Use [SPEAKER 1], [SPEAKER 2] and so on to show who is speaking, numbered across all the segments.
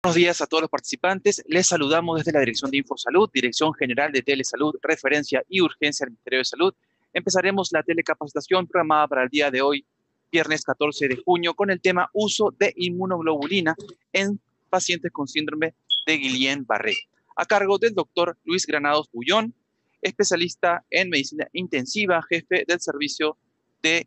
[SPEAKER 1] Buenos días a todos los participantes. Les saludamos desde la Dirección de Infosalud, Dirección General de Telesalud, Referencia y Urgencia del Ministerio de Salud. Empezaremos la telecapacitación programada para el día de hoy, viernes 14 de junio, con el tema uso de inmunoglobulina en pacientes con síndrome de Guillain-Barré, a cargo del doctor Luis Granados Bullón, especialista en medicina intensiva, jefe del servicio de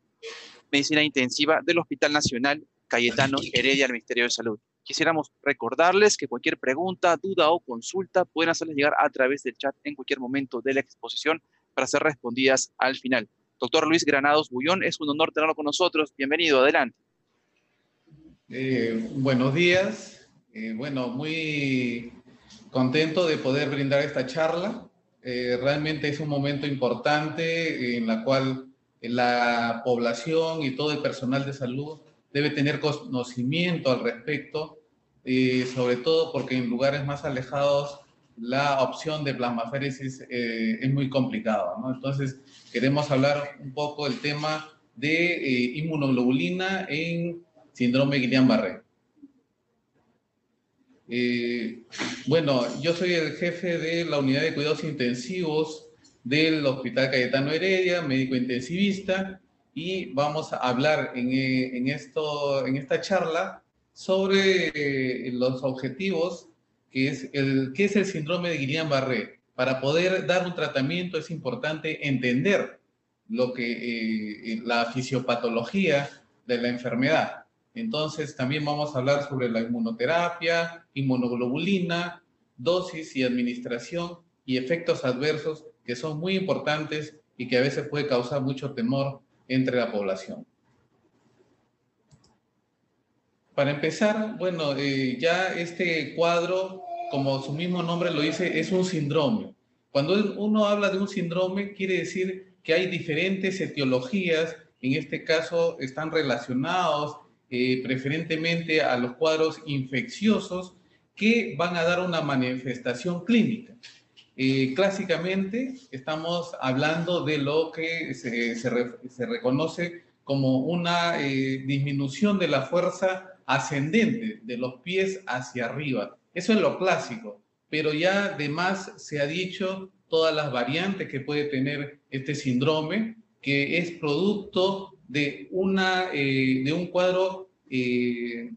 [SPEAKER 1] medicina intensiva del Hospital Nacional Cayetano Heredia del Ministerio de Salud. Quisiéramos recordarles que cualquier pregunta, duda o consulta pueden hacerles llegar a través del chat en cualquier momento de la exposición para ser respondidas al final. Doctor Luis Granados Bullón, es un honor tenerlo con nosotros. Bienvenido, adelante.
[SPEAKER 2] Buenos días. Bueno, muy contento de poder brindar esta charla. Realmente es un momento importante en la cual la población y todo el personal de salud debe tener conocimiento al respecto, sobre todo porque en lugares más alejados la opción de plasmaféresis es muy complicada, ¿no? Entonces, queremos hablar un poco del tema de inmunoglobulina en síndrome Guillain-Barré. Bueno, yo soy el jefe de la unidad de cuidados intensivos del Hospital Cayetano Heredia, médico intensivista, y vamos a hablar en esta charla sobre los objetivos, qué es el síndrome de Guillain-Barré. Para poder dar un tratamiento es importante entender la fisiopatología de la enfermedad. Entonces, también vamos a hablar sobre la inmunoterapia, inmunoglobulina, dosis y administración y efectos adversos que son muy importantes y que a veces puede causar mucho temor entre la población. Para empezar, bueno, ya este cuadro, como su mismo nombre lo dice, es un síndrome. Cuando uno habla de un síndrome, quiere decir que hay diferentes etiologías, en este caso están relacionados preferentemente a los cuadros infecciosos que van a dar una manifestación clínica. Clásicamente estamos hablando de lo que se reconoce como una disminución de la fuerza ascendente de los pies hacia arriba. Eso es lo clásico, pero ya además se ha dicho todas las variantes que puede tener este síndrome, que es producto de un cuadro de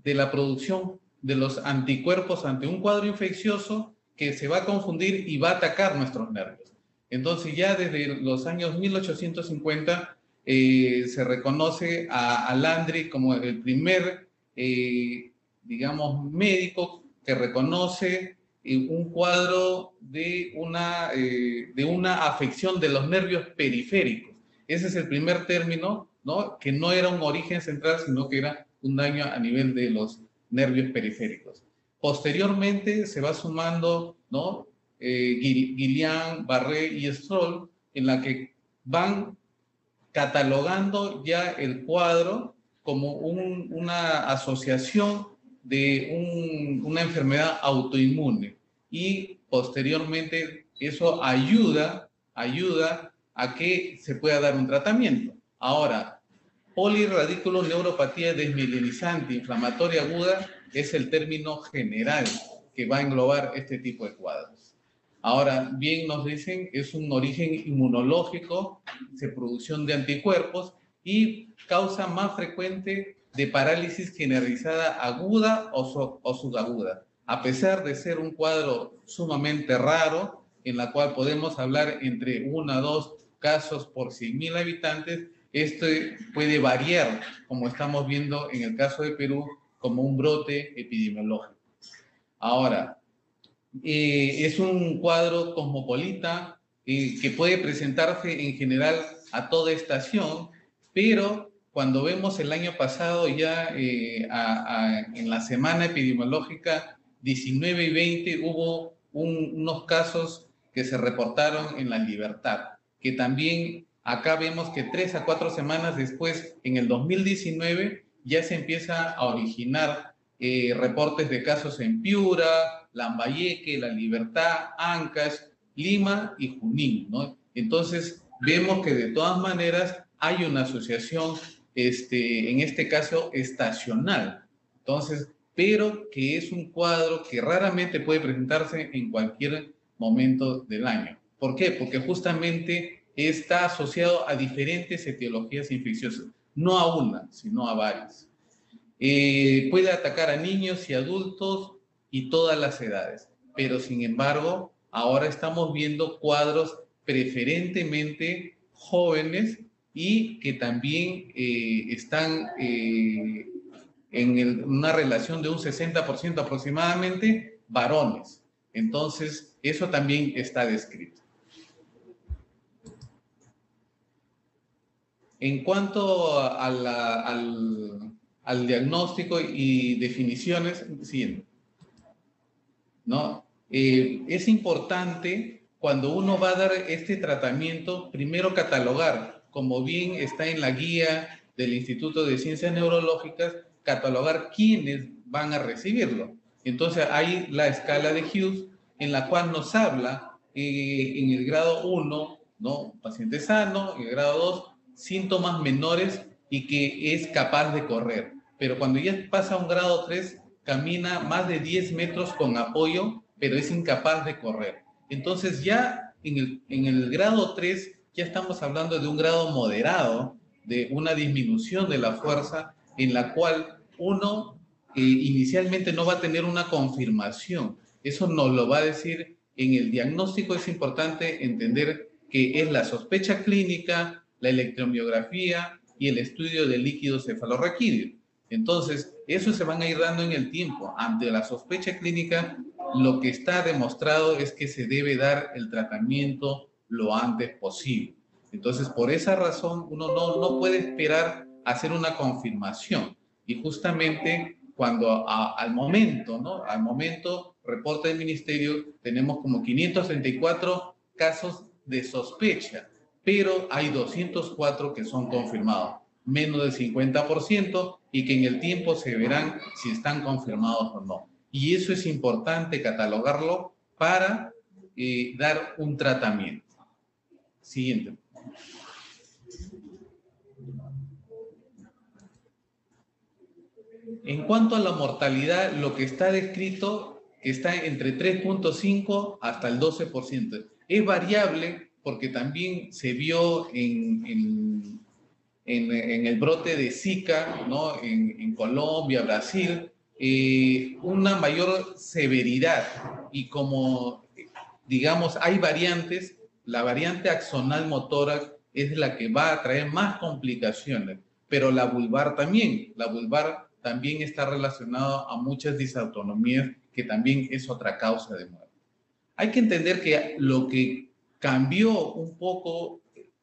[SPEAKER 2] la producción de los anticuerpos ante un cuadro infeccioso que se va a confundir y va a atacar nuestros nervios. Entonces ya desde los años 1850 se reconoce a Landry como el primer, digamos, médico que reconoce un cuadro de una afección de los nervios periféricos. Ese es el primer término, ¿no? Que no era un origen central, sino que era un daño a nivel de los nervios periféricos. Posteriormente se va sumando, ¿no? Guillain, Barré y Stroll, en la que van catalogando ya el cuadro como una asociación de una enfermedad autoinmune. Y posteriormente eso ayuda a que se pueda dar un tratamiento. Ahora, polirradiculoneuropatía desmielinizante inflamatoria aguda es el término general que va a englobar este tipo de cuadros. Ahora, bien nos dicen, es un origen inmunológico, de producción de anticuerpos y causa más frecuente de parálisis generalizada aguda o subaguda. A pesar de ser un cuadro sumamente raro, en la cual podemos hablar entre 1 a 2 casos por 100.000 habitantes, esto puede variar, como estamos viendo en el caso de Perú, como un brote epidemiológico. Ahora, es un cuadro cosmopolita que puede presentarse en general a toda estación, pero cuando vemos el año pasado ya en la semana epidemiológica 19 y 20 hubo unos casos que se reportaron en La Libertad, que también acá vemos que 3 a 4 semanas después, en el 2019, ya se empieza a originar reportes de casos en Piura, Lambayeque, La Libertad, Ancash, Lima y Junín, ¿no? Entonces, vemos que de todas maneras hay una asociación, en este caso, estacional. Entonces, pero que es un cuadro que raramente puede presentarse en cualquier momento del año. ¿Por qué? Porque justamente está asociado a diferentes etiologías infecciosas, no a una, sino a varias. Puede atacar a niños y adultos y todas las edades, pero sin embargo, ahora estamos viendo cuadros preferentemente jóvenes y que también están en una relación de un 60% aproximadamente varones. Entonces, eso también está descrito. En cuanto al diagnóstico y definiciones, siguiente, ¿no? Es importante cuando uno va a dar este tratamiento, primero catalogar, como bien está en la guía del Instituto de Ciencias Neurológicas, catalogar quiénes van a recibirlo. Entonces hay la escala de Hughes en la cual nos habla en el grado 1, ¿no? Paciente sano, en el grado 2, síntomas menores y que es capaz de correr. Pero cuando ya pasa a un grado 3, camina más de 10 metros con apoyo, pero es incapaz de correr. Entonces ya en el grado 3 ya estamos hablando de un grado moderado, de una disminución de la fuerza en la cual uno inicialmente no va a tener una confirmación. Eso nos lo va a decir en el diagnóstico. Es importante entender que es la sospecha clínica, la electromiografía y el estudio del líquido cefalorraquídeo. Entonces, eso se van a ir dando en el tiempo. Ante la sospecha clínica, lo que está demostrado es que se debe dar el tratamiento lo antes posible. Entonces, por esa razón, uno no puede esperar hacer una confirmación. Y justamente cuando al momento, ¿no? Al momento, reporta el ministerio, tenemos como 534 casos de sospecha, pero hay 204 que son confirmados, menos del 50%, y que en el tiempo se verán si están confirmados o no. Y eso es importante catalogarlo para dar un tratamiento. Siguiente. En cuanto a la mortalidad, lo que está descrito está entre 3.5 hasta el 12%. Es variable porque también se vio en el brote de Zika, ¿no? En Colombia, Brasil, una mayor severidad. Y como, digamos, hay variantes, la variante axonal motora es la que va a traer más complicaciones, pero la vulvar también está relacionada a muchas disautonomías, que también es otra causa de muerte. Hay que entender que lo que cambió un poco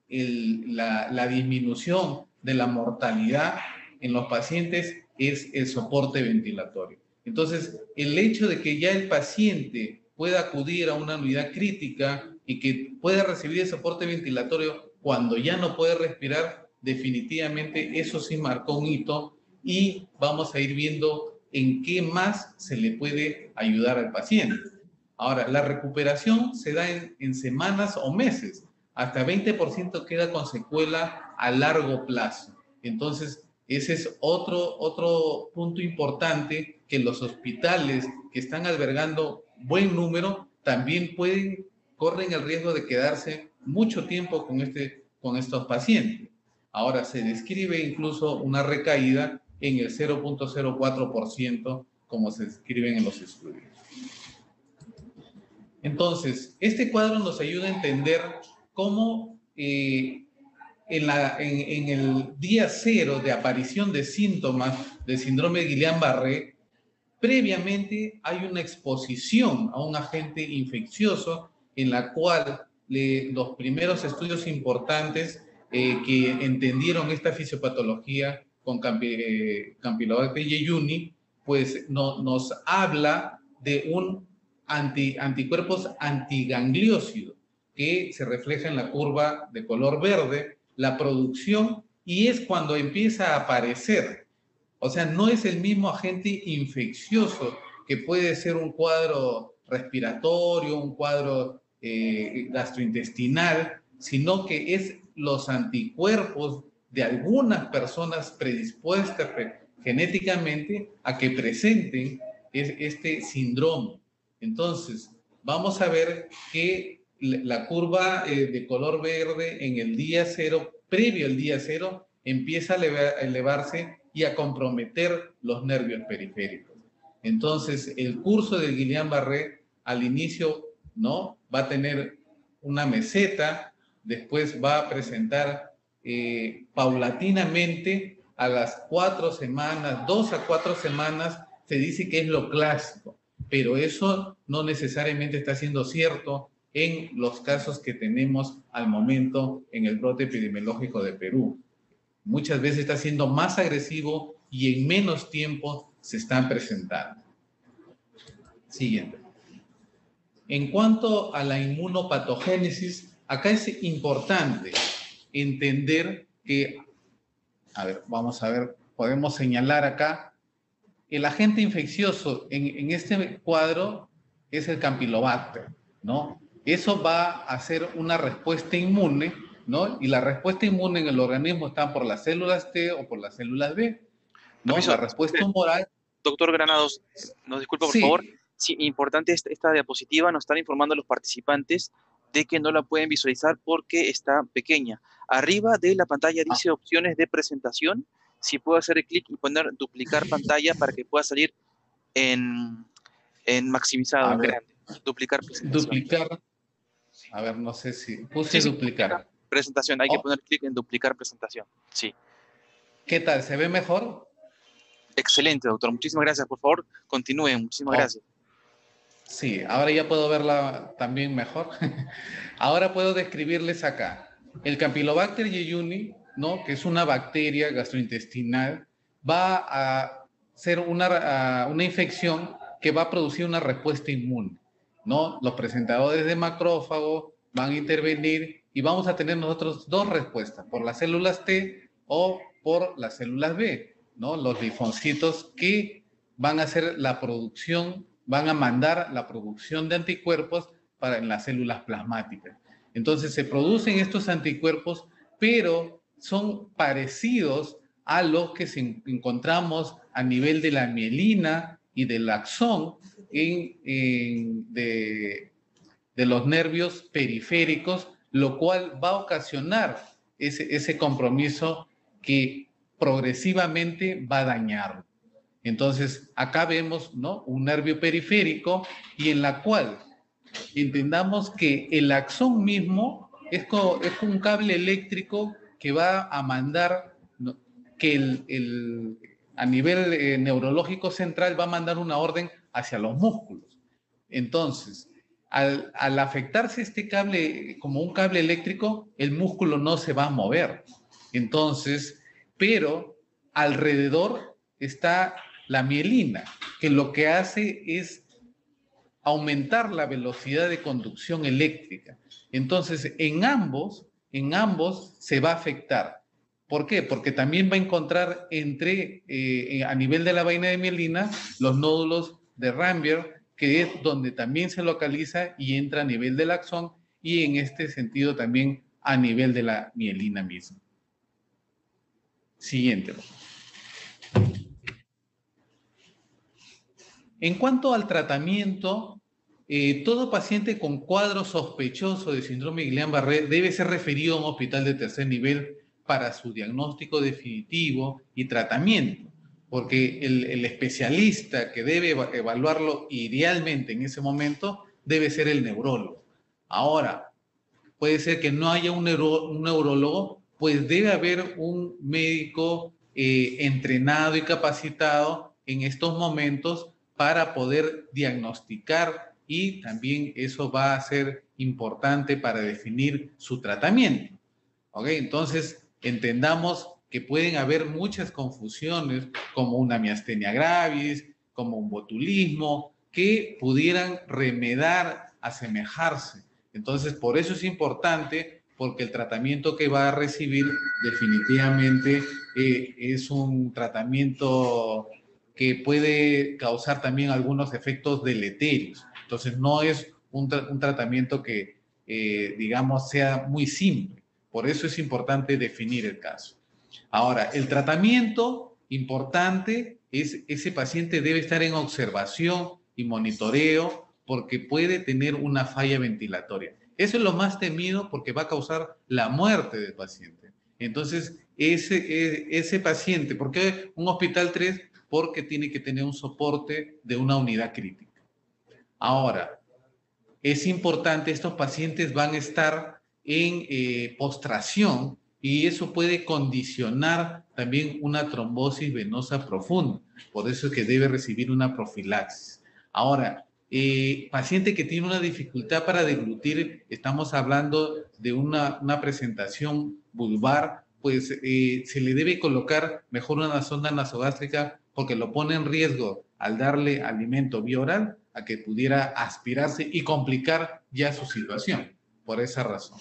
[SPEAKER 2] la disminución de la mortalidad en los pacientes es el soporte ventilatorio. Entonces, el hecho de que ya el paciente pueda acudir a una unidad crítica y que pueda recibir el soporte ventilatorio cuando ya no puede respirar, definitivamente eso sí marcó un hito, y vamos a ir viendo en qué más se le puede ayudar al paciente. Ahora, la recuperación se da en semanas o meses. Hasta 20% queda con secuela a largo plazo. Entonces, ese es otro punto importante, que los hospitales que están albergando buen número también corren el riesgo de quedarse mucho tiempo con estos pacientes. Ahora, se describe incluso una recaída en el 0.04%, como se describen en los estudios. Entonces, este cuadro nos ayuda a entender cómo en el día cero de aparición de síntomas del síndrome de Guillain-Barré, previamente hay una exposición a un agente infeccioso en la cual los primeros estudios importantes que entendieron esta fisiopatología con Campylobacter jejuni, pues nos habla de un anticuerpos antigangliósidos que se refleja en la curva de color verde, la producción, y es cuando empieza a aparecer. O sea, no es el mismo agente infeccioso que puede ser un cuadro respiratorio, un cuadro gastrointestinal, sino que es los anticuerpos de algunas personas predispuestas genéticamente a que presenten este síndrome. Entonces, vamos a ver que la curva de color verde en el día cero, previo al día cero, empieza a elevarse y a comprometer los nervios periféricos. Entonces, el curso de Guillain-Barré al inicio, ¿no?, va a tener una meseta, después va a presentar paulatinamente a las 4 semanas, 2 a 4 semanas, se dice que es lo clásico, pero eso no necesariamente está siendo cierto en los casos que tenemos al momento en el brote epidemiológico de Perú. Muchas veces está siendo más agresivo y en menos tiempo se están presentando. Siguiente. En cuanto a la inmunopatogénesis, acá es importante entender que, a ver, vamos a ver, podemos señalar acá, el agente infeccioso en este cuadro es el Campylobacter, ¿no? Eso va a hacer una respuesta inmune, ¿no? Y la respuesta inmune en el organismo está por las células T o por las células B, ¿no?
[SPEAKER 1] Permiso,
[SPEAKER 2] La respuesta humoral...
[SPEAKER 1] doctor Granados, nos disculpa por favor.
[SPEAKER 2] Sí.
[SPEAKER 1] Sí, importante esta diapositiva, nos están informando a los participantes de que no la pueden visualizar porque está pequeña. Arriba de la pantalla dice opciones de presentación. Si puedo hacer clic y poner duplicar pantalla para que pueda salir en maximizado, en grande. Duplicar presentación.
[SPEAKER 2] Duplicar. A ver, no sé si puse duplicar.
[SPEAKER 1] Presentación, hay que poner clic en duplicar presentación. Sí.
[SPEAKER 2] ¿Qué tal? ¿Se ve mejor?
[SPEAKER 1] Excelente, doctor. Muchísimas gracias. Por favor, continúen. Muchísimas gracias.
[SPEAKER 2] Sí, ahora ya puedo verla también mejor. Ahora puedo describirles acá. El Campylobacter jejuni, ¿no?, que es una bacteria gastrointestinal, va a ser una infección que va a producir una respuesta inmune, ¿no? Los presentadores de macrófago van a intervenir y vamos a tener nosotros dos respuestas, por las células T o por las células B, ¿no? Los linfocitos que van a hacer la producción, van a mandar la producción de anticuerpos en las células plasmáticas. Entonces se producen estos anticuerpos, pero son parecidos a los que encontramos a nivel de la mielina y del axón de los nervios periféricos, lo cual va a ocasionar ese compromiso que progresivamente va a dañarlo. Entonces, acá vemos, ¿no?, un nervio periférico y en la cual entendamos que el axón mismo es un cable eléctrico que va a mandar, ¿no?, que a nivel neurológico central va a mandar una orden hacia los músculos. Entonces, al afectarse este cable como un cable eléctrico, el músculo no se va a mover. Entonces, pero alrededor está la mielina, que lo que hace es aumentar la velocidad de conducción eléctrica. Entonces, en ambos se va a afectar. ¿Por qué? Porque también va a encontrar a nivel de la vaina de mielina, los nódulos de Rambier, que es donde también se localiza y entra a nivel del axón y en este sentido también a nivel de la mielina misma. Siguiente. En cuanto al tratamiento, todo paciente con cuadro sospechoso de síndrome de Guillain-Barré debe ser referido a un hospital de tercer nivel para su diagnóstico definitivo y tratamiento, porque el especialista que debe evaluarlo idealmente en ese momento debe ser el neurólogo. Ahora, puede ser que no haya un neurólogo, pues debe haber un médico entrenado y capacitado en estos momentos para poder diagnosticar y también eso va a ser importante para definir su tratamiento. ¿Ok? Entonces, entendamos que pueden haber muchas confusiones como una miastenia gravis, como un botulismo, que pudieran remedar, asemejarse. Entonces, por eso es importante, porque el tratamiento que va a recibir definitivamente es un tratamiento que puede causar también algunos efectos deleterios. Entonces, no es un tratamiento que, digamos, sea muy simple. Por eso es importante definir el caso. Ahora, el tratamiento importante es ese paciente debe estar en observación y monitoreo porque puede tener una falla ventilatoria. Eso es lo más temido porque va a causar la muerte del paciente. Entonces, ese paciente, ¿por qué un hospital 3? Porque tiene que tener un soporte de una unidad crítica. Ahora, es importante, estos pacientes van a estar en postración y eso puede condicionar también una trombosis venosa profunda. Por eso es que debe recibir una profilaxis. Ahora, paciente que tiene una dificultad para deglutir, estamos hablando de una presentación vulvar, pues se le debe colocar mejor una sonda nasogástrica porque lo pone en riesgo al darle alimento vía oral a que pudiera aspirarse y complicar ya su situación, por esa razón.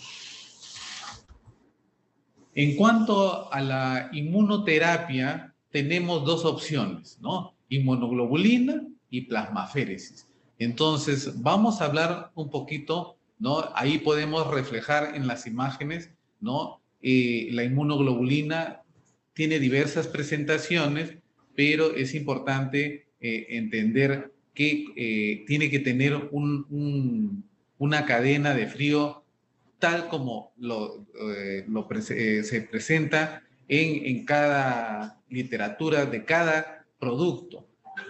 [SPEAKER 2] En cuanto a la inmunoterapia, tenemos dos opciones, ¿no? Inmunoglobulina y plasmaféresis. Entonces, vamos a hablar un poquito, ¿no? Ahí podemos reflejar en las imágenes, ¿no? La inmunoglobulina tiene diversas presentaciones, pero es importante entender que tiene que tener una cadena de frío tal como se presenta en cada literatura de cada producto.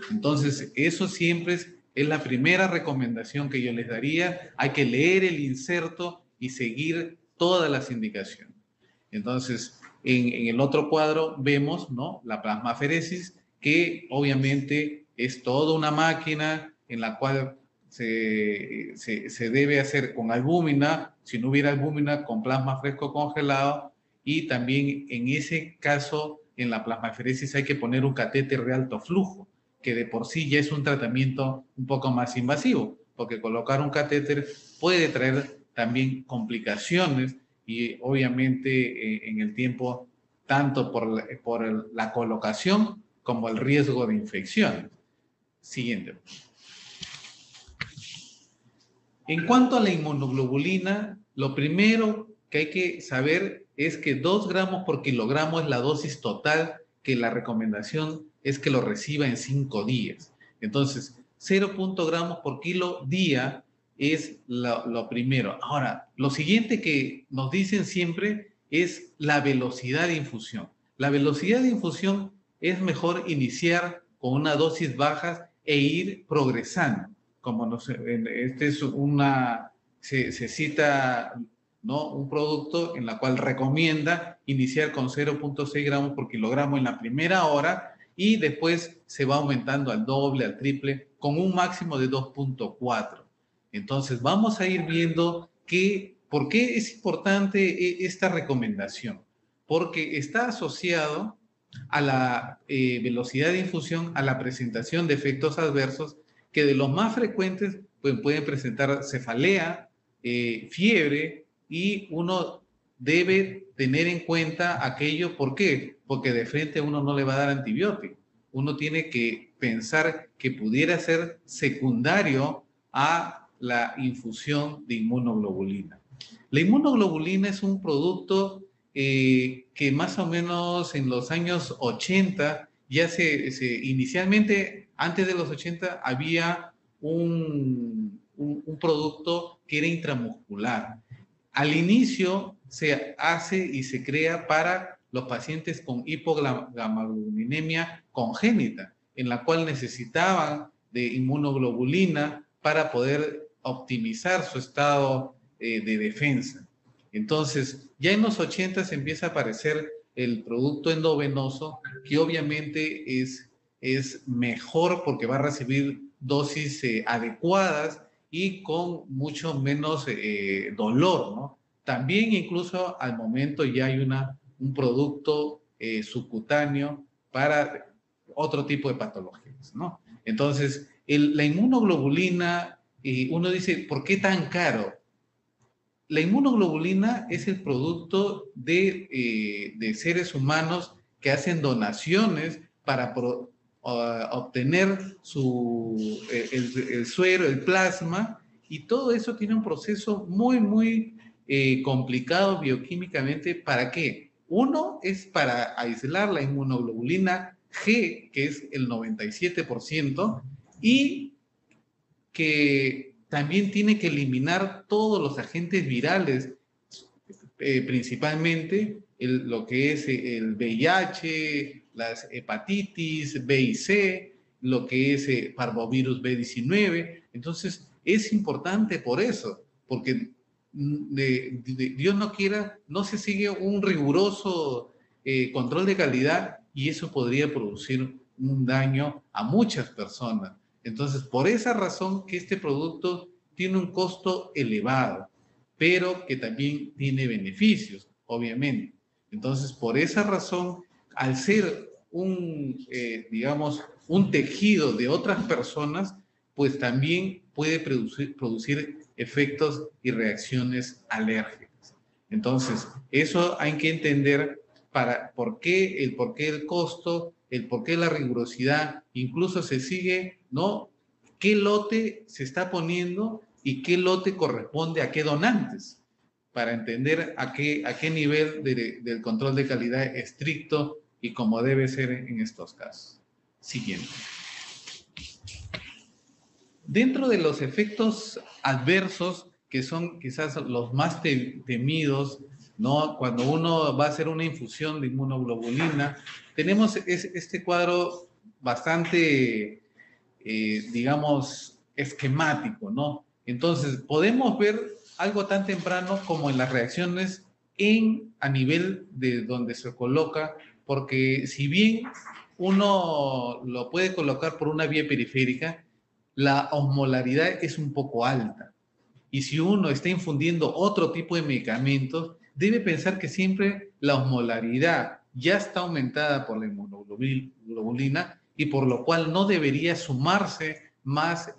[SPEAKER 2] Entonces, eso siempre es la primera recomendación que yo les daría. Hay que leer el inserto y seguir todas las indicaciones. Entonces, en el otro cuadro vemos, ¿no?, la plasmaféresis, que obviamente es toda una máquina en la cual se debe hacer con albúmina, si no hubiera albúmina, con plasma fresco congelado, y también en ese caso, en la plasmaféresis hay que poner un catéter de alto flujo, que de por sí ya es un tratamiento un poco más invasivo, porque colocar un catéter puede traer también complicaciones y obviamente en el tiempo, tanto por la colocación como el riesgo de infección. Siguiente. En cuanto a la inmunoglobulina, lo primero que hay que saber es que 2 gramos por kilogramo es la dosis total, que la recomendación es que lo reciba en 5 días. Entonces, 0.0 gramos por kilo día es lo primero. Ahora, lo siguiente que nos dicen siempre es la velocidad de infusión. La velocidad de infusión es mejor iniciar con una dosis baja e ir progresando. Como no sé, este es se cita, ¿no?, un producto en la cual recomienda iniciar con 0.6 gramos por kilogramo en la primera hora y después se va aumentando al doble, al triple, con un máximo de 2.4. Entonces vamos a ir viendo por qué es importante esta recomendación. Porque está asociado a la velocidad de infusión, a la presentación de efectos adversos, que de los más frecuentes pues, pueden presentar cefalea, fiebre, y uno debe tener en cuenta aquello. ¿Por qué? Porque de frente uno no le va a dar antibiótico. Uno tiene que pensar que pudiera ser secundario a la infusión de inmunoglobulina. La inmunoglobulina es un producto que más o menos en los años 80 ya inicialmente, antes de los 80, había un producto que era intramuscular. Al inicio se hace y se crea para los pacientes con hipogamaglobulinemia congénita, en la cual necesitaban de inmunoglobulina para poder optimizar su estado de defensa. Entonces, ya en los 80 se empieza a aparecer el producto endovenoso, que obviamente es mejor porque va a recibir dosis adecuadas y con mucho menos dolor, ¿no? También incluso al momento ya hay un producto subcutáneo para otro tipo de patologías, ¿no? Entonces, la inmunoglobulina, uno dice, ¿por qué tan caro? La inmunoglobulina es el producto de seres humanos que hacen donaciones para obtener el suero, el plasma, y todo eso tiene un proceso muy, muy complicado bioquímicamente. ¿Para qué? Uno es para aislar la inmunoglobulina G, que es el 97%, y que también tiene que eliminar todos los agentes virales, principalmente lo que es el VIH, las hepatitis B y C, lo que es parvovirus B19. Entonces, es importante por eso, porque Dios no quiera, no se sigue un riguroso control de calidad y eso podría producir un daño a muchas personas. Entonces, por esa razón que este producto tiene un costo elevado, pero que también tiene beneficios, obviamente. Entonces, por esa razón, al ser digamos, un tejido de otras personas, pues también puede producir efectos y reacciones alérgicas. Entonces, eso hay que entender por qué el costo, el por qué la rigurosidad, incluso se sigue, ¿no? ¿Qué lote se está poniendo y qué lote corresponde a qué donantes? Para entender a qué nivel del control de calidad estricto y como debe ser en estos casos. Siguiente. Dentro de los efectos adversos, que son quizás los más temidos, ¿no? Cuando uno va a hacer una infusión de inmunoglobulina, tenemos este cuadro bastante, digamos, esquemático, ¿no? Entonces, podemos ver algo tan temprano como en las reacciones a nivel de donde se coloca, porque si bien uno lo puede colocar por una vía periférica, la osmolaridad es un poco alta. Y si uno está infundiendo otro tipo de medicamentos, debe pensar que siempre la osmolaridad ya está aumentada por la inmunoglobulina y por lo cual no debería sumarse más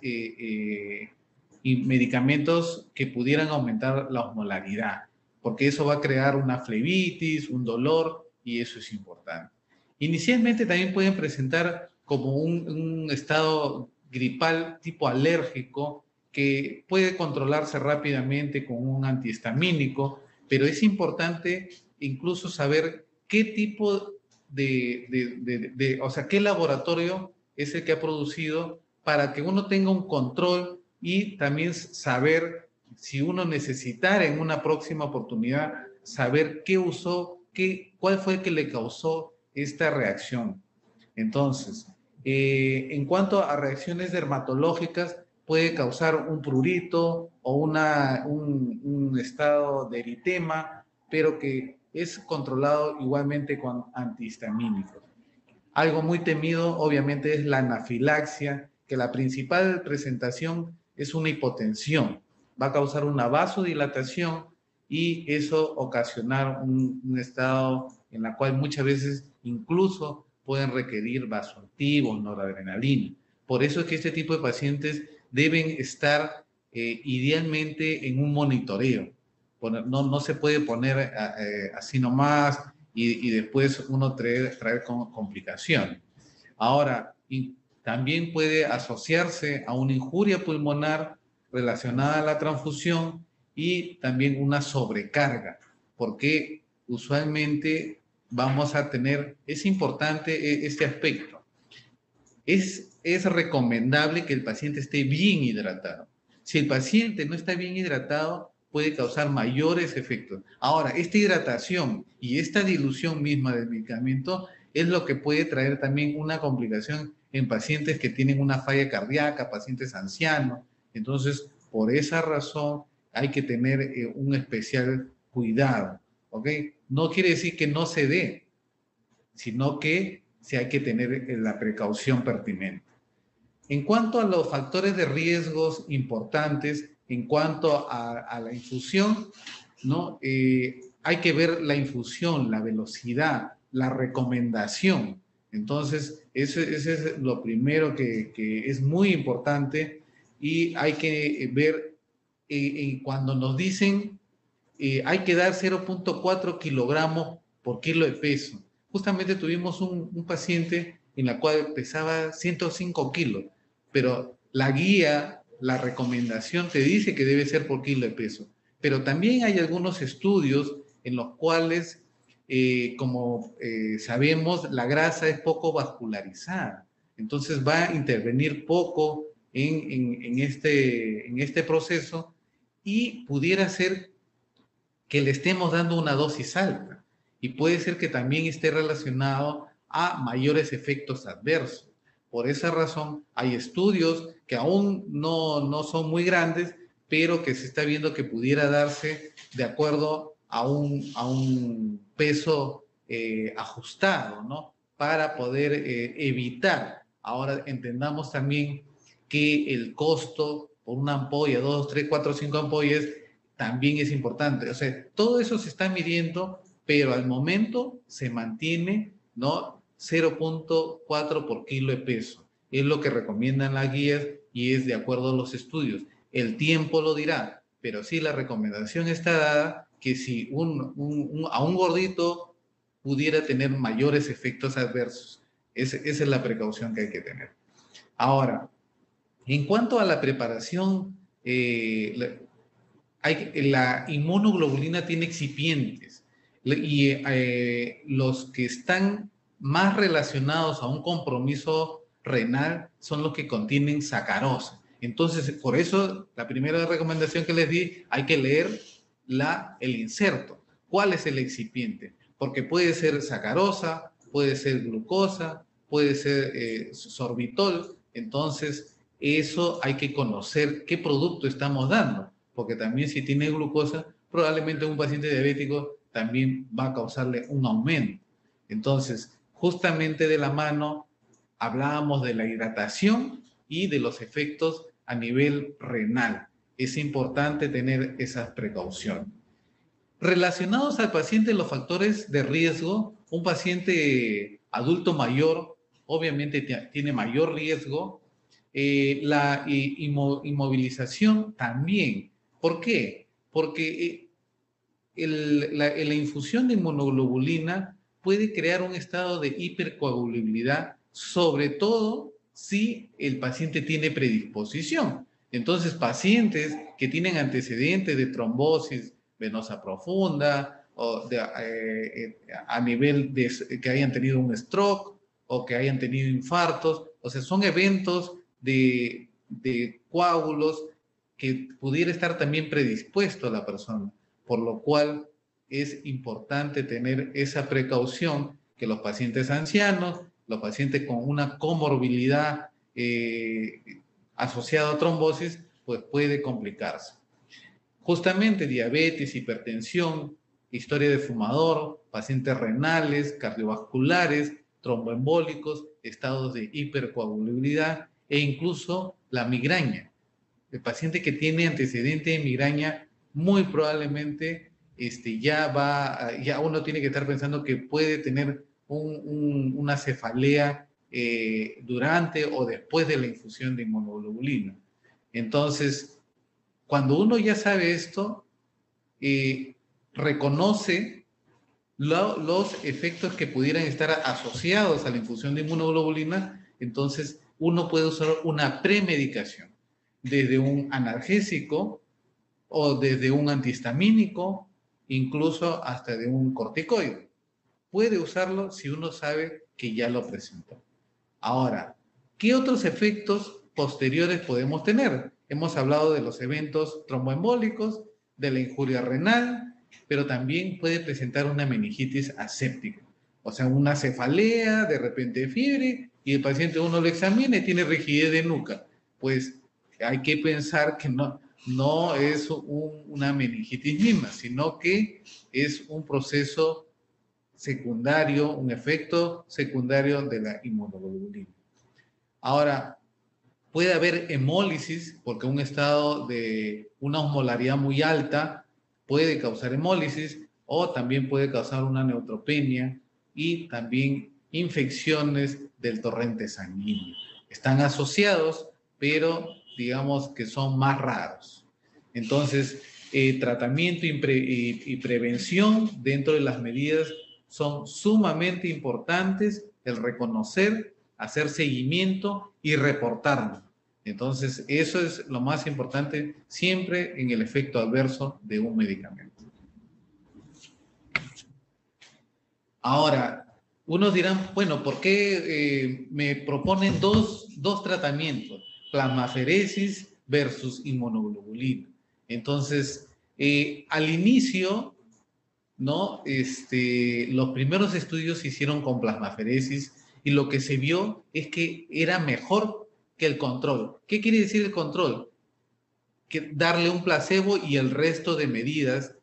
[SPEAKER 2] medicamentos que pudieran aumentar la osmolaridad, porque eso va a crear una flebitis, un dolor, y eso es importante. Inicialmente también pueden presentar como un estado gripal tipo alérgico que puede controlarse rápidamente con un antihistamínico, pero es importante incluso saber qué tipo o sea, qué laboratorio es el que ha producido para que uno tenga un control y también saber si uno necesitara en una próxima oportunidad, saber qué usó, cuál fue el que le causó esta reacción. Entonces, en cuanto a reacciones dermatológicas, puede causar un prurito o un estado de eritema, pero que es controlado igualmente con antihistamínicos. Algo muy temido, obviamente, es la anafilaxia, que la principal presentación es una hipotensión. Va a causar una vasodilatación y eso ocasionar un estado en el cual muchas veces incluso pueden requerir vasoactivos, noradrenalina. Por eso es que este tipo de pacientes deben estar idealmente en un monitoreo. No se puede poner así nomás y después uno traer complicaciones. Ahora, también puede asociarse a una injuria pulmonar relacionada a la transfusión y también una sobrecarga, porque usualmente vamos a tener, es importante este aspecto, es recomendable que el paciente esté bien hidratado. Si el paciente no está bien hidratado, puede causar mayores efectos. Ahora, esta hidratación y esta dilución misma del medicamento es lo que puede traer también una complicación en pacientes que tienen una falla cardíaca, pacientes ancianos. Entonces, por esa razón hay que tener un especial cuidado, ¿ok? No quiere decir que no se dé, sino que sí hay que tener la precaución pertinente. En cuanto a los factores de riesgos importantes, en cuanto a la infusión, ¿no? Hay que ver la infusión, la velocidad, la recomendación. Entonces, eso es lo primero que es muy importante y hay que ver cuando nos dicen hay que dar 0.4 kilogramos por kilo de peso. Justamente tuvimos un paciente en la cual pesaba 105 kilos, pero la guía, la recomendación te dice que debe ser por kilo de peso. Pero también hay algunos estudios en los cuales como sabemos, la grasa es poco vascularizada, entonces va a intervenir poco en este proceso y pudiera ser que le estemos dando una dosis alta y puede ser que también esté relacionado a mayores efectos adversos. Por esa razón, hay estudios que aún no son muy grandes, pero que se está viendo que pudiera darse de acuerdo a un peso ajustado, ¿no? Para poder evitar. Ahora entendamos también que el costo por una ampolla, 2, 3, 4, 5 ampollas, también es importante. O sea, todo eso se está midiendo, pero al momento se mantiene, ¿no? 0.4 por kilo de peso. Es lo que recomiendan las guías y es de acuerdo a los estudios. El tiempo lo dirá, pero sí la recomendación está dada que si a un gordito pudiera tener mayores efectos adversos. Esa es la precaución que hay que tener. Ahora, en cuanto a la preparación, la inmunoglobulina tiene excipientes y los que están más relacionados a un compromiso renal son los que contienen sacarosa. Entonces, por eso, la primera recomendación que les di, hay que leer el inserto. ¿Cuál es el excipiente? Porque puede ser sacarosa, puede ser glucosa, puede ser sorbitol. Entonces, eso hay que conocer qué producto estamos dando, porque también si tiene glucosa, probablemente un paciente diabético también va a causarle un aumento. Entonces, justamente de la mano hablábamos de la hidratación y de los efectos a nivel renal. Es importante tener esas precauciones. Relacionados al paciente, los factores de riesgo, un paciente adulto mayor obviamente tiene mayor riesgo, la inmovilización también. ¿Por qué? Porque la infusión de inmunoglobulina puede crear un estado de hipercoagulabilidad, sobre todo si el paciente tiene predisposición. Entonces, pacientes que tienen antecedentes de trombosis venosa profunda o a nivel de que hayan tenido un stroke o que hayan tenido infartos, o sea, son eventos de coágulos que pudiera estar también predispuesto a la persona, por lo cual es importante tener esa precaución que los pacientes ancianos, los pacientes con una comorbilidad asociada a trombosis, pues puede complicarse. Justamente diabetes, hipertensión, historia de fumador, pacientes renales, cardiovasculares, tromboembólicos, estados de hipercoagulabilidad e incluso la migraña. El paciente que tiene antecedente de migraña muy probablemente ya uno tiene que estar pensando que puede tener una cefalea durante o después de la infusión de inmunoglobulina. Entonces, cuando uno ya sabe esto, reconoce los efectos que pudieran estar asociados a la infusión de inmunoglobulina, entonces uno puede usar una premedicación, desde un analgésico o desde un antihistamínico, incluso hasta de un corticoide. Puede usarlo si uno sabe que ya lo presentó. Ahora, ¿qué otros efectos posteriores podemos tener? Hemos hablado de los eventos tromboembólicos, de la injuria renal, pero también puede presentar una meningitis aséptica, o sea, una cefalea, de repente fiebre, y el paciente uno lo examina y tiene rigidez de nuca. Pues hay que pensar que no es una meningitis misma, sino que es un proceso secundario, un efecto secundario de la inmunoglobulina. Ahora, puede haber hemólisis, porque un estado de una osmolaridad muy alta puede causar hemólisis, o también puede causar una neutropenia y también infecciones del torrente sanguíneo. Están asociados, pero digamos que son más raros. Entonces, tratamiento y prevención dentro de las medidas son sumamente importantes, el reconocer, hacer seguimiento y reportarlo. Entonces, eso es lo más importante siempre en el efecto adverso de un medicamento. Ahora, unos dirán, bueno, ¿por qué me proponen dos tratamientos? Plasmaferesis versus inmunoglobulina. Entonces, al inicio, ¿no? Los primeros estudios se hicieron con plasmaferesis y lo que se vio es que era mejor que el control. ¿Qué quiere decir el control? Que darle un placebo y el resto de medidas.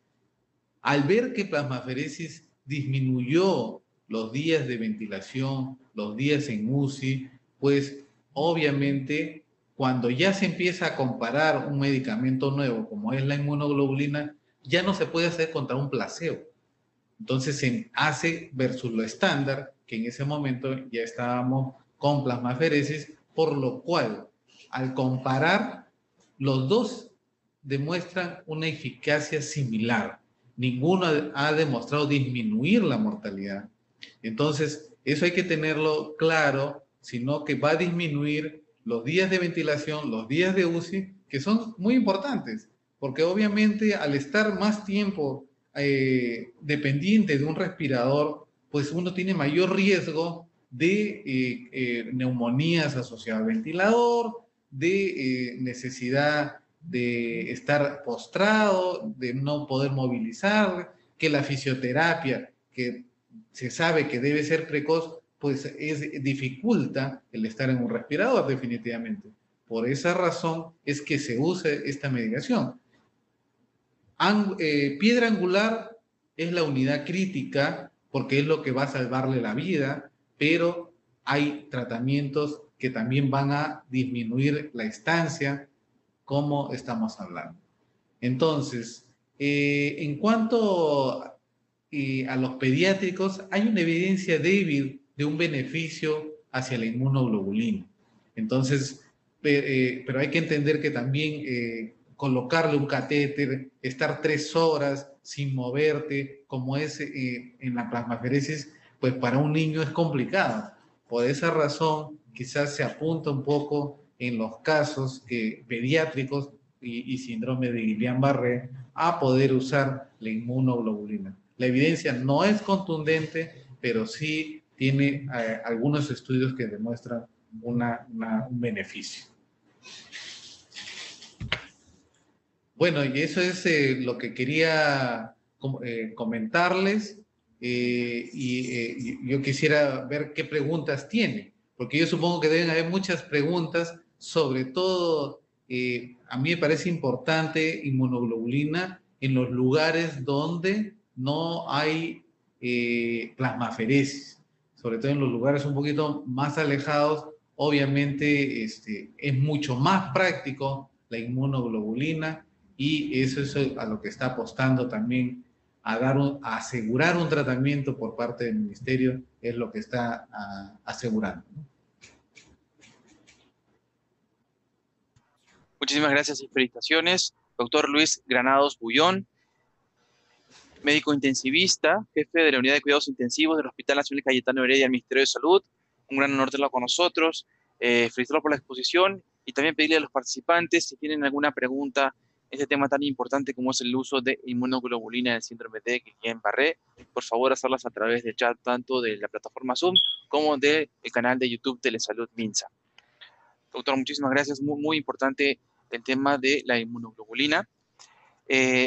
[SPEAKER 2] Al ver que plasmaferesis disminuyó los días de ventilación, los días en UCI, pues obviamente cuando ya se empieza a comparar un medicamento nuevo como es la inmunoglobulina, ya no se puede hacer contra un placebo. Entonces se hace versus lo estándar, que en ese momento ya estábamos con plasmaferesis, por lo cual al comparar los dos demuestran una eficacia similar. Ninguno ha demostrado disminuir la mortalidad. Entonces, eso hay que tenerlo claro, sino que va a disminuir los días de ventilación, los días de UCI, que son muy importantes, porque obviamente al estar más tiempo dependiente de un respirador, pues uno tiene mayor riesgo de neumonías asociadas al ventilador, de necesidad de estar postrado, de no poder movilizar, que la fisioterapia, que se sabe que debe ser precoz, pues dificulta el estar en un respirador definitivamente. Por esa razón es que se usa esta medicación. Piedra angular es la unidad crítica porque es lo que va a salvarle la vida, pero hay tratamientos que también van a disminuir la estancia, como estamos hablando. Entonces, en cuanto a los pediátricos, hay una evidencia débil de un beneficio hacia la inmunoglobulina. Entonces, pero hay que entender que también colocarle un catéter, estar 3 horas sin moverte, como es en la plasmaferesis, pues para un niño es complicado. Por esa razón, quizás se apunta un poco en los casos pediátricos y síndrome de Guillain-Barré a poder usar la inmunoglobulina. La evidencia no es contundente, pero sí tiene algunos estudios que demuestran un beneficio. Bueno, y eso es lo que quería comentarles y yo quisiera ver qué preguntas tiene, porque yo supongo que deben haber muchas preguntas, sobre todo a mí me parece importante inmunoglobulina en los lugares donde no hay plasmaferesis, sobre todo en los lugares un poquito más alejados, obviamente es mucho más práctico la inmunoglobulina y eso es a lo que está apostando también a asegurar un tratamiento por parte del ministerio, es lo que está asegurando.
[SPEAKER 1] Muchísimas gracias y felicitaciones. Doctor Luis Granados Bullón, médico intensivista, jefe de la Unidad de Cuidados Intensivos del Hospital Nacional Cayetano Heredia del Ministerio de Salud. Un gran honor tenerlo con nosotros. Felicitarlo por la exposición y también pedirle a los participantes si tienen alguna pregunta en este tema tan importante como es el uso de inmunoglobulina en el síndrome de Guillain-Barré. Por favor, hacerlas a través del chat tanto de la plataforma Zoom como del canal de YouTube Telesalud Minsa. Doctor, muchísimas gracias. Muy, muy importante el tema de la inmunoglobulina.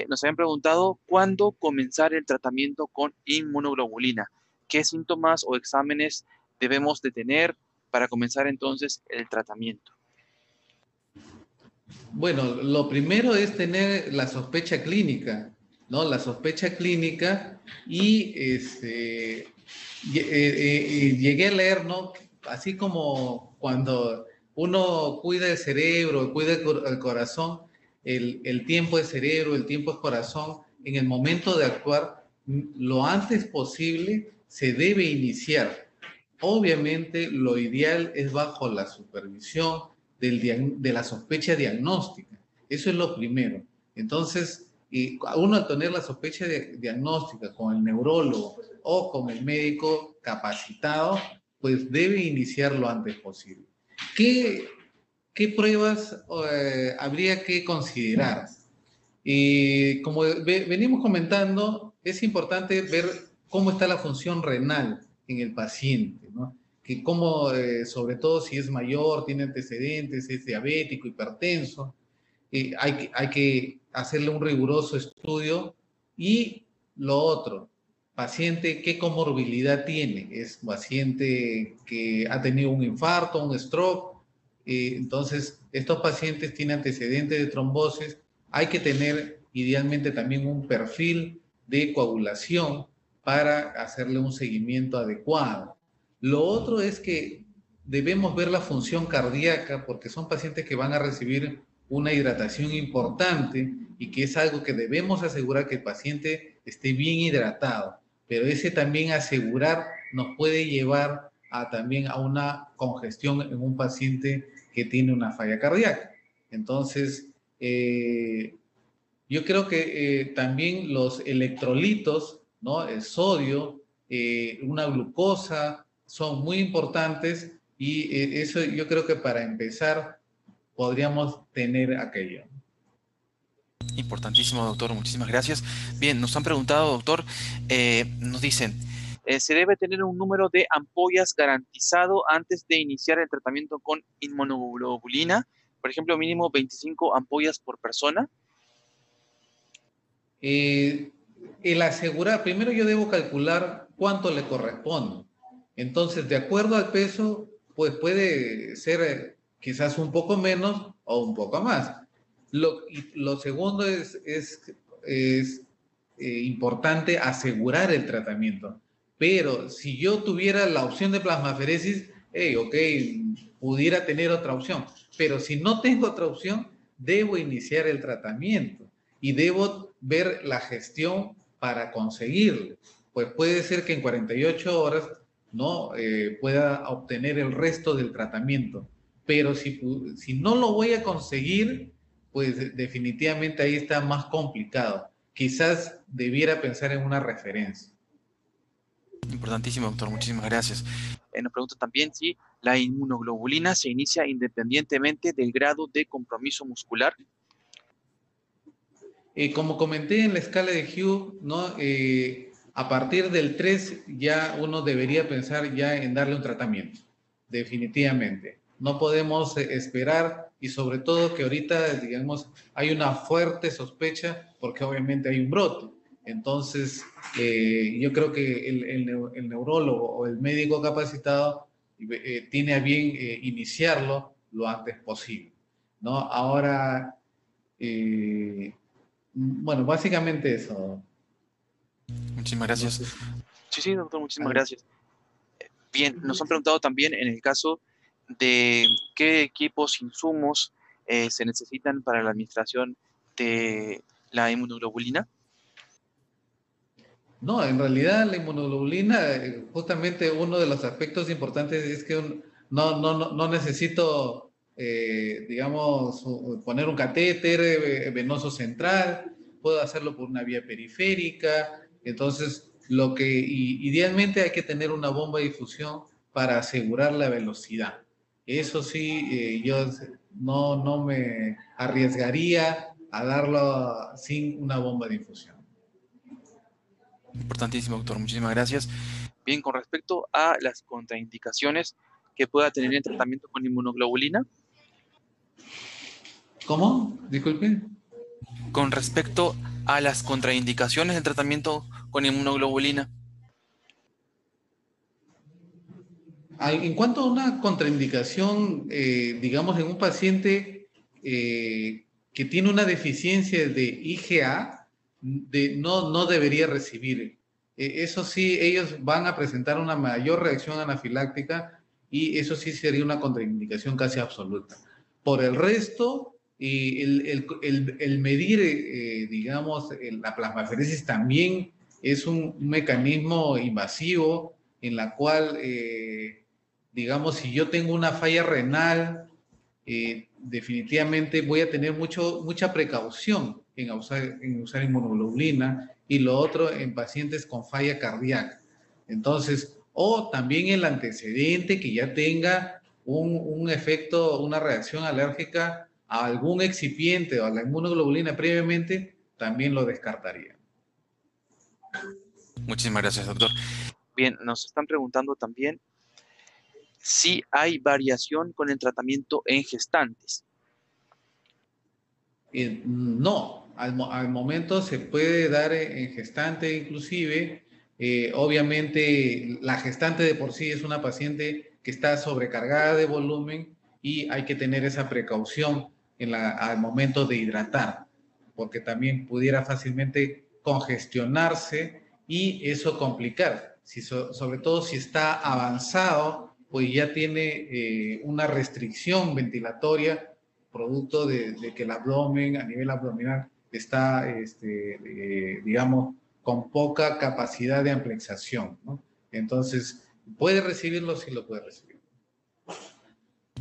[SPEAKER 1] Nos habían preguntado cuándo comenzar el tratamiento con inmunoglobulina. ¿Qué síntomas o exámenes debemos de tener para comenzar entonces el tratamiento?
[SPEAKER 2] Bueno, lo primero es tener la sospecha clínica, ¿no? La sospecha clínica y llegué a leer, ¿no? Así como cuando uno cuida el cerebro, cuida el corazón, el tiempo es cerebro, el tiempo es corazón, en el momento de actuar, lo antes posible se debe iniciar. Obviamente, lo ideal es bajo la supervisión de la sospecha diagnóstica. Eso es lo primero. Entonces, uno al tener la sospecha diagnóstica con el neurólogo o con el médico capacitado, pues debe iniciar lo antes posible. ¿Qué pruebas habría que considerar? Como venimos comentando, es importante ver cómo está la función renal en el paciente, ¿no? Que cómo, sobre todo si es mayor, tiene antecedentes, es diabético, hipertenso, hay que hacerle un riguroso estudio. Y lo otro, paciente, ¿qué comorbilidad tiene? ¿Es paciente que ha tenido un infarto, un stroke? Entonces, estos pacientes tienen antecedentes de trombosis. Hay que tener idealmente también un perfil de coagulación para hacerle un seguimiento adecuado. Lo otro es que debemos ver la función cardíaca porque son pacientes que van a recibir una hidratación importante y que es algo que debemos asegurar que el paciente esté bien hidratado. Pero ese también asegurar nos puede llevar también a una congestión en un paciente que tiene una falla cardíaca. Entonces, yo creo que también los electrolitos, ¿no? El sodio, una glucosa, son muy importantes y eso yo creo que para empezar podríamos tener aquello.
[SPEAKER 1] Importantísimo, doctor. Muchísimas gracias. Bien, nos han preguntado, doctor, nos dicen, ¿se debe tener un número de ampollas garantizado antes de iniciar el tratamiento con inmunoglobulina? Por ejemplo, mínimo 25 ampollas por persona.
[SPEAKER 2] El asegurar, primero yo debo calcular cuánto le corresponde. Entonces, de acuerdo al peso, pues puede ser quizás un poco menos o un poco más. Lo segundo es importante asegurar el tratamiento. Pero si yo tuviera la opción de plasmaferesis, ok, pudiera tener otra opción. Pero si no tengo otra opción, debo iniciar el tratamiento y debo ver la gestión para conseguirlo. Pues puede ser que en 48 horas no pueda obtener el resto del tratamiento. Pero si no lo voy a conseguir, pues definitivamente ahí está más complicado. Quizás debiera pensar en una referencia.
[SPEAKER 1] Importantísimo, doctor. Muchísimas gracias. Nos pregunta también si la inmunoglobulina se inicia independientemente del grado de compromiso muscular.
[SPEAKER 2] Como comenté en la escala de Hugh, ¿no? A partir del 3 ya uno debería pensar ya en darle un tratamiento, definitivamente. No podemos esperar y sobre todo que ahorita, digamos, hay una fuerte sospecha porque obviamente hay un brote. Entonces, yo creo que el neurólogo o el médico capacitado tiene a bien iniciarlo lo antes posible, ¿no? Ahora, bueno, básicamente eso.
[SPEAKER 1] Muchísimas
[SPEAKER 2] No
[SPEAKER 1] gracias.
[SPEAKER 2] sé.
[SPEAKER 1] Sí, sí, doctor, muchísimas gracias. Bien, nos han preguntado también en el caso de qué equipos, insumos se necesitan para la administración de la inmunoglobulina.
[SPEAKER 2] No, en realidad la inmunoglobulina, justamente uno de los aspectos importantes es que no necesito, digamos, poner un catéter venoso central, puedo hacerlo por una vía periférica. Entonces, idealmente hay que tener una bomba de difusión para asegurar la velocidad. Eso sí, yo no me arriesgaría a darlo sin una bomba de infusión.
[SPEAKER 1] Importantísimo, doctor, muchísimas gracias. Bien, con respecto a las contraindicaciones que pueda tener el tratamiento con inmunoglobulina.
[SPEAKER 2] ¿Cómo? Disculpe.
[SPEAKER 1] Con respecto a las contraindicaciones del tratamiento con inmunoglobulina.
[SPEAKER 2] En cuanto a una contraindicación, digamos, en un paciente que tiene una deficiencia de IgA, no debería recibir. Eso sí, ellos van a presentar una mayor reacción anafiláctica y eso sí sería una contraindicación casi absoluta. Por el resto, el medir, digamos, la plasmaferesis también es un mecanismo invasivo en la cual digamos, si yo tengo una falla renal, definitivamente voy a tener mucha precaución en usar inmunoglobulina y lo otro en pacientes con falla cardíaca. Entonces, o también el antecedente que ya tenga un efecto, una reacción alérgica a algún excipiente o a la inmunoglobulina previamente, también lo descartaría.
[SPEAKER 1] Muchísimas gracias, doctor. Bien, nos están preguntando también si hay variación con el tratamiento en gestantes.
[SPEAKER 2] No, al momento se puede dar en gestante inclusive. Obviamente la gestante de por sí es una paciente que está sobrecargada de volumen y hay que tener esa precaución al momento de hidratar, porque también pudiera fácilmente congestionarse y eso complicar. Sobre todo si está avanzado, pues ya tiene una restricción ventilatoria producto de que el abdomen a nivel abdominal está, digamos, con poca capacidad de amplexación, ¿no? Entonces, ¿puede recibirlo? Sí lo puede recibir.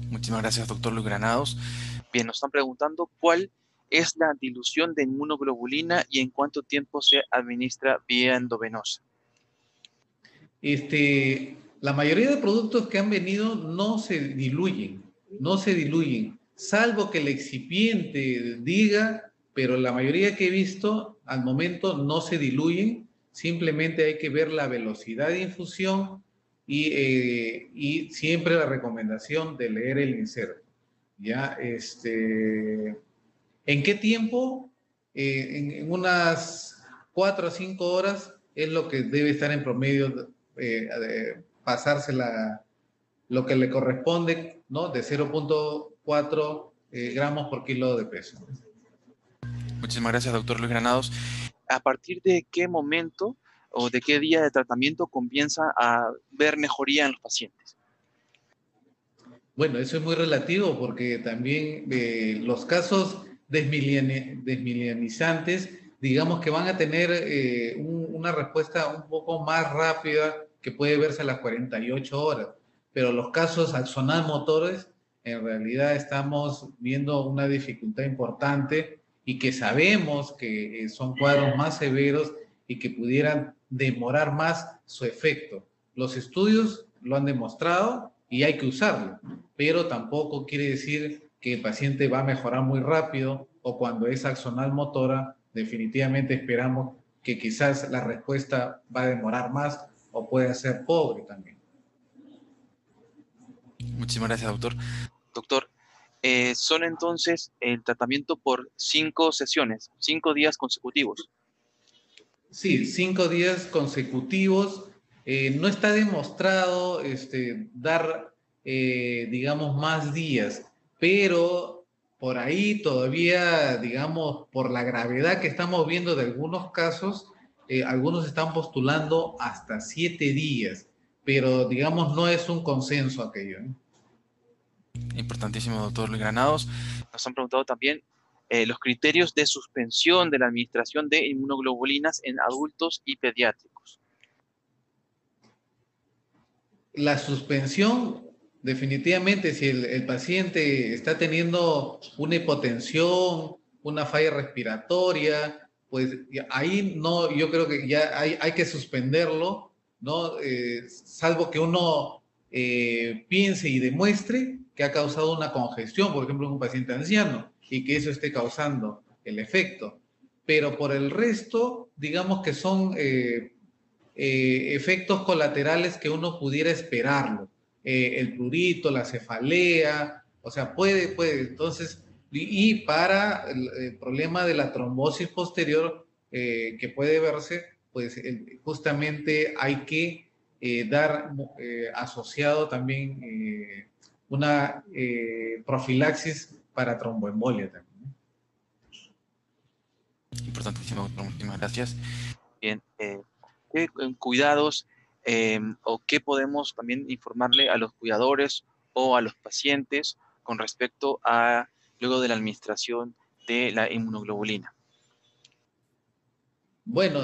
[SPEAKER 1] Muchísimas gracias, doctor Luis Granados. Bien, nos están preguntando cuál es la dilución de inmunoglobulina y en cuánto tiempo se administra vía endovenosa.
[SPEAKER 2] La mayoría de productos que han venido no se diluyen, salvo que el excipiente diga, pero la mayoría que he visto al momento no se diluyen, simplemente hay que ver la velocidad de infusión y siempre la recomendación de leer el inserto. ¿Ya? ¿En qué tiempo? En unas 4 a 5 horas es lo que debe estar en promedio, pasarse lo que le corresponde, ¿no? De 0.4 gramos por kilo de peso.
[SPEAKER 1] Muchísimas gracias, doctor Luis Granados. ¿A partir de qué momento o de qué día de tratamiento comienza a ver mejoría en los pacientes?
[SPEAKER 2] Bueno, eso es muy relativo porque también los casos desmielinizantes, digamos que van a tener una respuesta un poco más rápida que puede verse a las 48 horas. Pero los casos axonal motores, en realidad estamos viendo una dificultad importante y que sabemos que son cuadros más severos y que pudieran demorar más su efecto. Los estudios lo han demostrado y hay que usarlo, pero tampoco quiere decir que el paciente va a mejorar muy rápido o cuando es axonal motora, definitivamente esperamos que quizás la respuesta va a demorar más o puede ser pobre también.
[SPEAKER 1] Muchísimas gracias, doctor. Doctor, son entonces el tratamiento por 5 sesiones, 5 días consecutivos.
[SPEAKER 2] Sí, 5 días consecutivos. No está demostrado dar, digamos, más días, pero por ahí todavía, digamos, por la gravedad que estamos viendo de algunos casos, algunos están postulando hasta 7 días, pero digamos, no es un consenso aquello, ¿eh?
[SPEAKER 1] Importantísimo, doctor Luis Granados. Nos han preguntado también los criterios de suspensión de la administración de inmunoglobulinas en adultos y pediátricos.
[SPEAKER 2] La suspensión, definitivamente, si el paciente está teniendo una hipotensión, una falla respiratoria, pues ahí no, yo creo que ya hay que suspenderlo, ¿no? Salvo que uno piense y demuestre que ha causado una congestión, por ejemplo, en un paciente anciano, y que eso esté causando el efecto. Pero por el resto, digamos que son efectos colaterales que uno pudiera esperarlo. El prurito, la cefalea, o sea, puede. Entonces, y para el problema de la trombosis posterior que puede verse, pues justamente hay que dar asociado también una profilaxis para tromboembolia también.
[SPEAKER 1] Importantísimo, doctor. Muchísimas gracias. Bien, ¿qué cuidados o qué podemos también informarle a los cuidadores o a los pacientes con respecto a luego de la administración de la inmunoglobulina?
[SPEAKER 2] Bueno,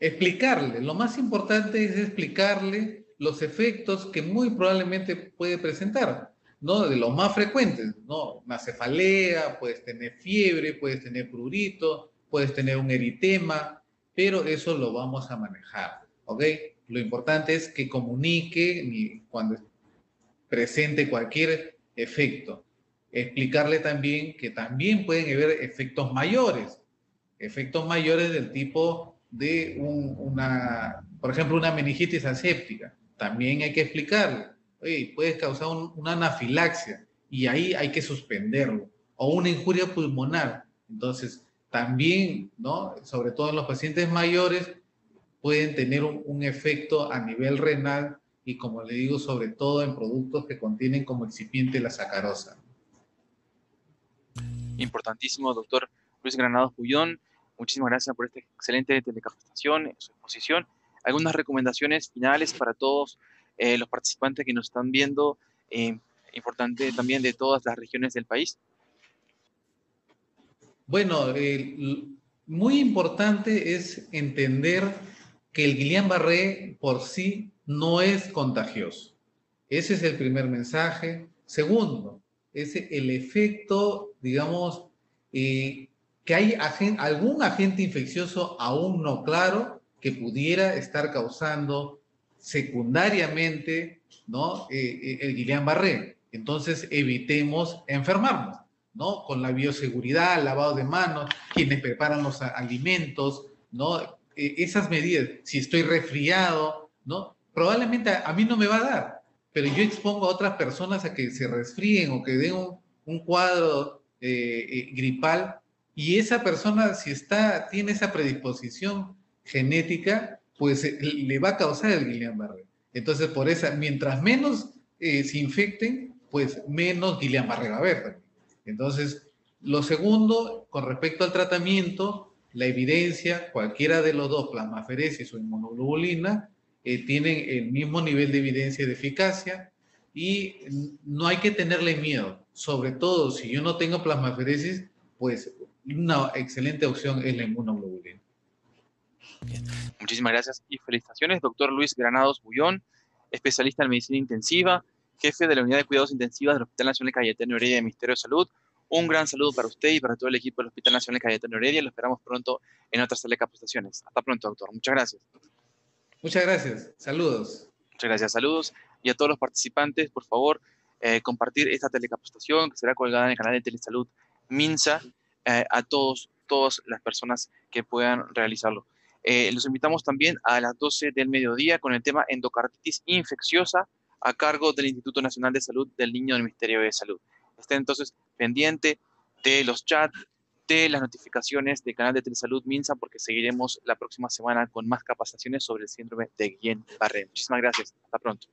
[SPEAKER 2] explicarle, lo más importante es explicarle los efectos que muy probablemente puede presentar, ¿no? De los más frecuentes, ¿no? Una cefalea, puedes tener fiebre, puedes tener prurito, puedes tener un eritema, pero eso lo vamos a manejar, ¿ok? Lo importante es que comunique cuando presente cualquier efecto. Explicarle también que también pueden haber efectos mayores del tipo de por ejemplo, una meningitis aséptica. También hay que explicarle, oye, puedes causar una anafilaxia y ahí hay que suspenderlo. O una injuria pulmonar. Entonces, también, ¿no? Sobre todo en los pacientes mayores, pueden tener un efecto a nivel renal y, como le digo, sobre todo en productos que contienen como excipiente la sacarosa.
[SPEAKER 1] Importantísimo, doctor Luis Granados Bullón. Muchísimas gracias por esta excelente telecapacitación, su exposición. Algunas recomendaciones finales para todos los participantes que nos están viendo, importante también de todas las regiones del país.
[SPEAKER 2] Bueno, muy importante es entender que el Guillain-Barré por sí no es contagioso. Ese es el primer mensaje. Segundo, es el efecto, digamos, que hay algún agente infeccioso aún no claro que pudiera estar causando secundariamente, ¿no? El Guillain-Barré. Entonces, evitemos enfermarnos, ¿no? Con la bioseguridad, lavado de manos, quienes preparan los alimentos, ¿no? Esas medidas, si estoy resfriado, ¿no? Probablemente a mí no me va a dar, pero yo expongo a otras personas a que se resfríen o que den un cuadro gripal, y esa persona, si tiene esa predisposición genética, pues le va a causar el Guillain-Barré. Entonces, por esa, mientras menos se infecten, pues menos Guillain-Barré va a haber. Entonces, lo segundo, con respecto al tratamiento, la evidencia, cualquiera de los dos, plasmaferesis o inmunoglobulina, tienen el mismo nivel de evidencia de eficacia y no hay que tenerle miedo. Sobre todo, si yo no tengo plasmaferesis, pues una excelente opción es la inmunoglobulina.
[SPEAKER 1] Bien. Muchísimas gracias y felicitaciones, doctor Luis Granados Bullón, especialista en medicina intensiva, jefe de la unidad de cuidados intensivos del Hospital Nacional Cayetano Heredia del Ministerio de Salud. Un gran saludo para usted y para todo el equipo del Hospital Nacional Cayetano Heredia. Lo esperamos pronto en otras telecapacitaciones. Hasta pronto, doctor. Muchas gracias.
[SPEAKER 2] Muchas gracias. Saludos.
[SPEAKER 1] Muchas gracias. Saludos. Y a todos los participantes, por favor, compartir esta telecapacitación que será colgada en el canal de Telesalud Minsa a todas las personas que puedan realizarlo. Los invitamos también a las 12 del mediodía con el tema endocarditis infecciosa a cargo del Instituto Nacional de Salud del Niño del Ministerio de Salud. Estén entonces pendiente de los chats, de las notificaciones del canal de Telesalud Minsa, porque seguiremos la próxima semana con más capacitaciones sobre el síndrome de Guillain-Barré. Muchísimas gracias. Hasta pronto.